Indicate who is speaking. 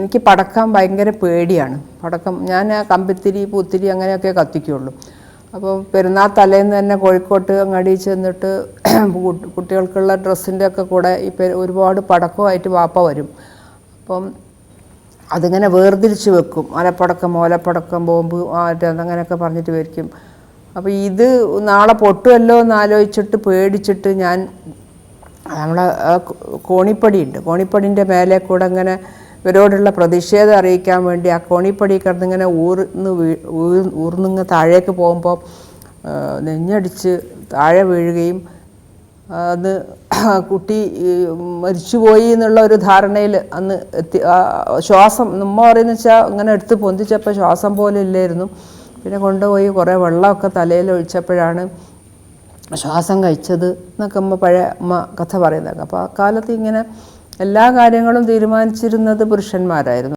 Speaker 1: എനിക്ക് പടക്കം ഭയങ്കര പേടിയാണ്. പടക്കം ഞാൻ കമ്പിത്തിരി പൂത്തിരി അങ്ങനെയൊക്കെ കത്തിക്കുള്ളൂ. അപ്പോൾ പെരുന്നാൾ തലേന്ന് തന്നെ കോഴിക്കോട്ട് അങ്ങാടി ചെന്നിട്ട് കുട്ടികൾക്കുള്ള ഡ്രസ്സിൻ്റെ ഒക്കെ കൂടെ ഒരുപാട് പടക്കമായിട്ട് വാപ്പ വരും. അപ്പം അതിങ്ങനെ വേർതിരിച്ച് വെക്കും. മലപ്പടക്കം മോലപ്പടക്കം ബോംബ് അങ്ങനെയൊക്കെ പറഞ്ഞിട്ട് വയ്ക്കും. അപ്പോൾ ഇത് നാളെ പൊട്ടുമല്ലോ എന്ന് ആലോചിച്ചിട്ട് പേടിച്ചിട്ട് ഞാൻ നമ്മളെ കോണിപ്പടിയുണ്ട്, കോണിപ്പടിൻ്റെ മേലെ കൂടെ ഇങ്ങനെ ഇവരോടുള്ള പ്രതിഷേധം അറിയിക്കാൻ വേണ്ടി ആ കോണിപ്പടി കിടന്നിങ്ങനെ ഊർന്നിങ്ങ് താഴേക്ക് പോകുമ്പോൾ നെഞ്ഞടിച്ച് താഴെ വീഴുകയും അത് കുട്ടി മരിച്ചുപോയി എന്നുള്ള ഒരു ധാരണയിൽ അന്ന് ശ്വാസം നമ്മ പറയുന്നത് വെച്ചാൽ ഇങ്ങനെ എടുത്ത് പൊന്തിച്ചപ്പോൾ ശ്വാസം പോലെ ഇല്ലായിരുന്നു. പിന്നെ കൊണ്ടുപോയി കുറേ വെള്ളമൊക്കെ തലയിൽ ഒഴിച്ചപ്പോഴാണ് ശ്വാസം കഴിച്ചത് എന്നൊക്കെ പഴയ അമ്മ കഥ പറയുന്നത്. അപ്പോൾ ആ കാലത്ത് ഇങ്ങനെ എല്ലാ കാര്യങ്ങളും തീരുമാനിച്ചിരുന്നത് പുരുഷന്മാരായിരുന്നു.